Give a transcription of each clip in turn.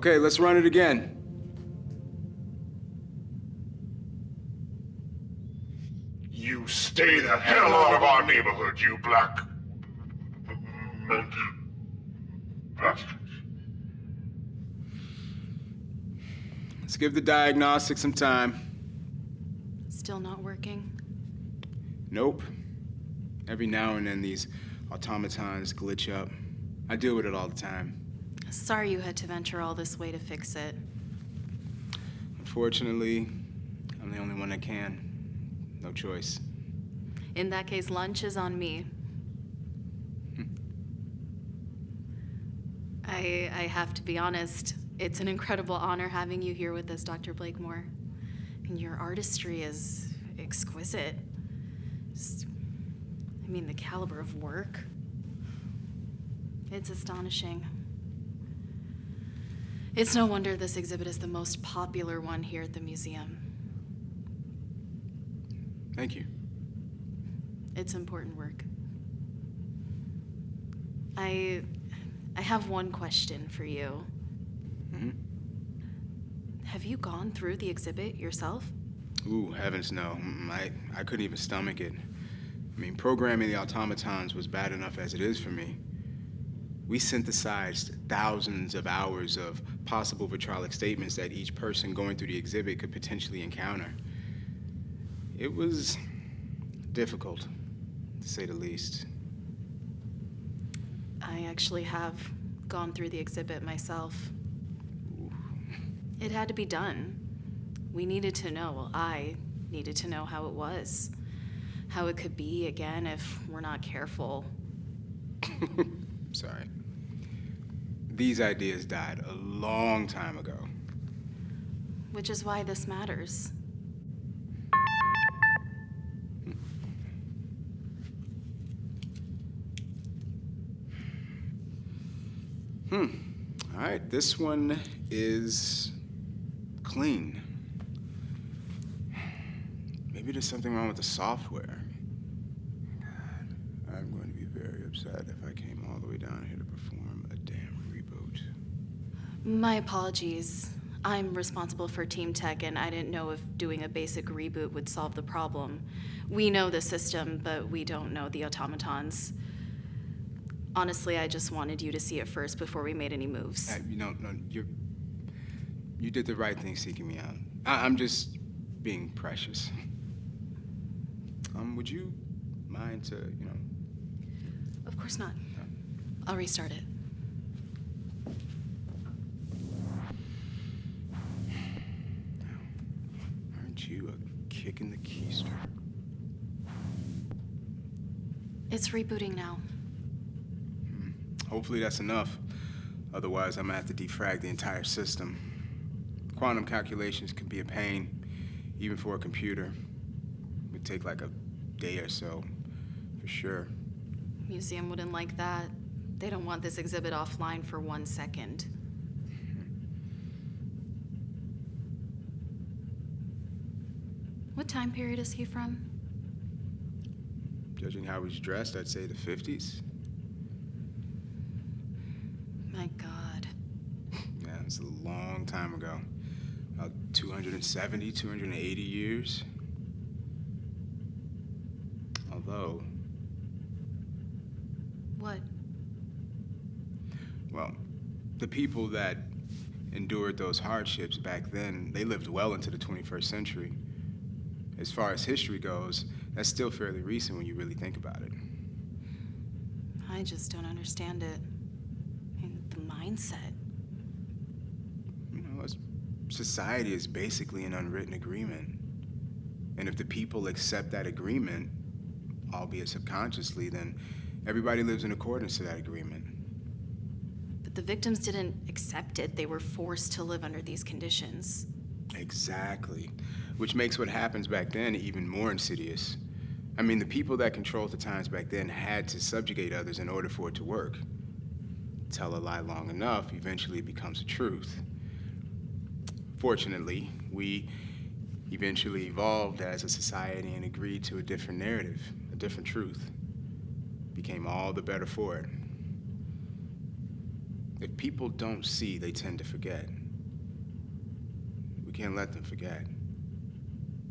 Okay, let's run it again. You stay the hell out of our neighborhood, you black... mental... bastards. Let's give the diagnostic some time. Still not working? Nope. Every now and then these automatons glitch up. I deal with it all the time. Sorry you had to venture all this way to fix it. Unfortunately, I'm the only one that can. No choice. In that case, lunch is on me. I have to be honest, it's an incredible honor having you here with us, Dr. Blakemore. And your artistry is exquisite. The caliber of work. It's astonishing. It's no wonder this exhibit is the most popular one here at the museum. Thank you. It's important work. I have one question for you. Mm-hmm. Have you gone through the exhibit yourself? Ooh, heavens no. I couldn't even stomach it. Programming the automatons was bad enough as it is for me. We synthesized thousands of hours of possible vitrolic statements that each person going through the exhibit could potentially encounter. It was difficult, to say the least. I actually have gone through the exhibit myself. Ooh. It had to be done. We needed to know, well, I needed to know how it was. How it could be again if we're not careful. Sorry. These ideas died a long time ago. Which is why this matters. All right, this one is clean. Maybe there's something wrong with the software. God, I'm going to be very upset if I came all the way down here to perform a damn reboot. My apologies. I'm responsible for Team Tech, and I didn't know if doing a basic reboot would solve the problem. We know the system, but we don't know the automatons. Honestly, I just wanted you to see it first before we made any moves. You did the right thing seeking me out. I'm just being precious. Would you mind to, Of course not. I'll restart it. Aren't you a kick in the keister? It's rebooting now. Hopefully that's enough. Otherwise, I'm gonna have to defrag the entire system. Quantum calculations can be a pain, even for a computer. It would take like a day or so, for sure. Museum wouldn't like that. They don't want this exhibit offline for 1 second. What time period is he from? Judging how he's dressed, I'd say the 50s. My God. Yeah, it's a long time ago. About 270, 280 years. Although... What? Well, the people that endured those hardships back then, they lived well into the 21st century. As far as history goes, that's still fairly recent when you really think about it. I just don't understand it. The mindset. Society is basically an unwritten agreement. And if the people accept that agreement, albeit subconsciously, then everybody lives in accordance to that agreement. But the victims didn't accept it. They were forced to live under these conditions. Exactly. Which makes what happens back then even more insidious. The people that controlled the times back then had to subjugate others in order for it to work. Tell a lie long enough, eventually it becomes a truth. Fortunately, we eventually evolved as a society and agreed to a different narrative, a different truth. Became all the better for it. If people don't see, they tend to forget. can't let them forget.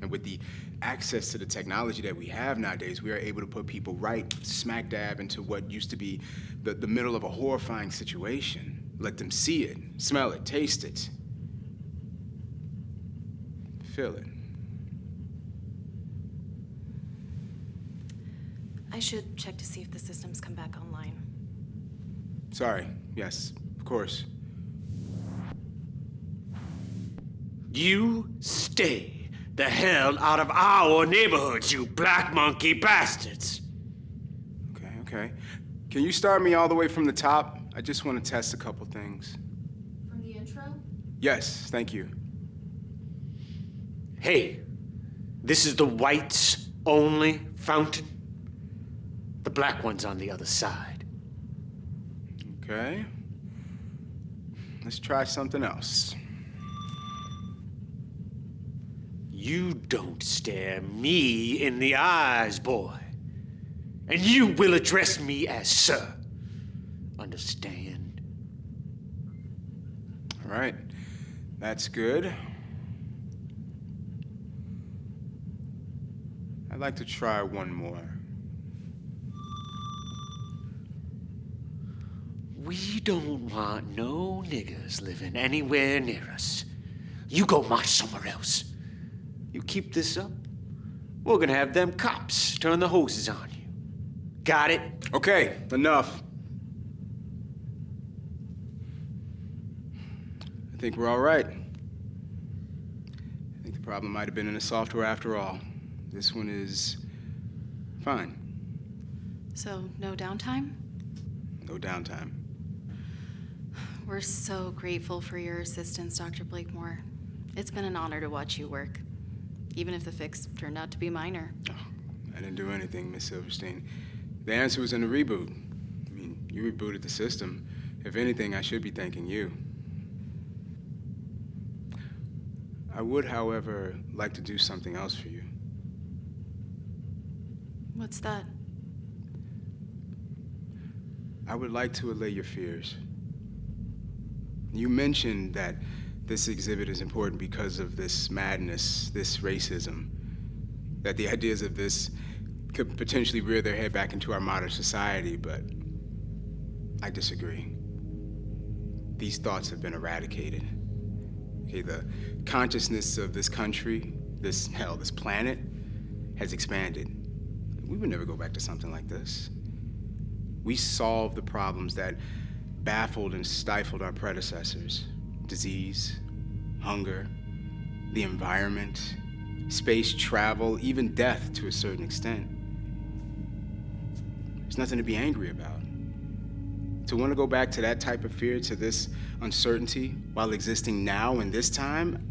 And with the access to the technology that we have nowadays, we are able to put people right smack dab into what used to be the middle of a horrifying situation. Let them see it, smell it, taste it, feel it. I should check to see if the systems come back online. Sorry, yes, of course. You stay the hell out of our neighborhoods, you black monkey bastards! Okay. Can you start me all the way from the top? I just want to test a couple things. From the intro? Yes, thank you. Hey, this is the whites only fountain. The black one's on the other side. Okay. Let's try something else. You don't stare me in the eyes, boy. And you will address me as sir. Understand? All right. That's good. I'd like to try one more. We don't want no niggers living anywhere near us. You go march somewhere else. You keep this up, we're gonna have them cops turn the hoses on you. Got it? Okay, enough. I think we're all right. I think the problem might have been in the software after all. This one is fine. So, no downtime? No downtime. We're so grateful for your assistance, Dr. Blakemore. It's been an honor to watch you work, even if the fix turned out to be minor. Oh, I didn't do anything, Miss Silverstein. The answer was in the reboot. I mean, you rebooted the system. If anything, I should be thanking you. I would, however, like to do something else for you. What's that? I would like to allay your fears. You mentioned that this exhibit is important because of this madness, this racism, that the ideas of this could potentially rear their head back into our modern society, but I disagree. These thoughts have been eradicated. Okay, the consciousness of this country, this planet, has expanded. We would never go back to something like this. We solved the problems that baffled and stifled our predecessors. Disease, hunger, the environment, space travel, even death to a certain extent. There's nothing to be angry about. To want to go back to that type of fear, to this uncertainty, while existing now in this time,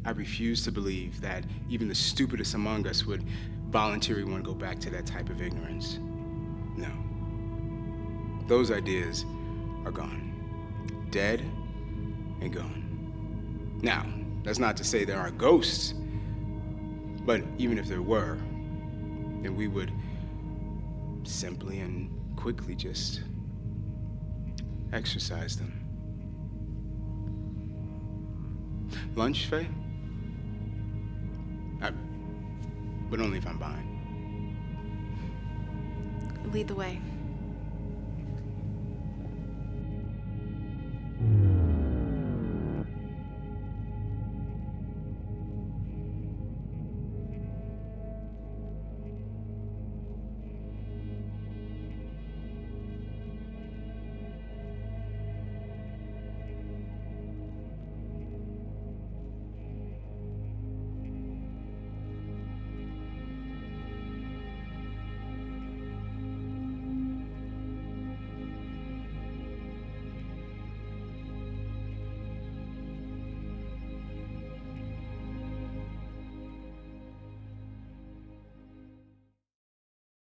I refuse to believe that even the stupidest among us would voluntarily want to go back to that type of ignorance. No. Those ideas are gone. Dead and gone. Now, that's not to say there aren't ghosts, but even if there were, then we would simply and quickly just exorcise them. Lunch, Faye? But only if I'm buying. Lead the way.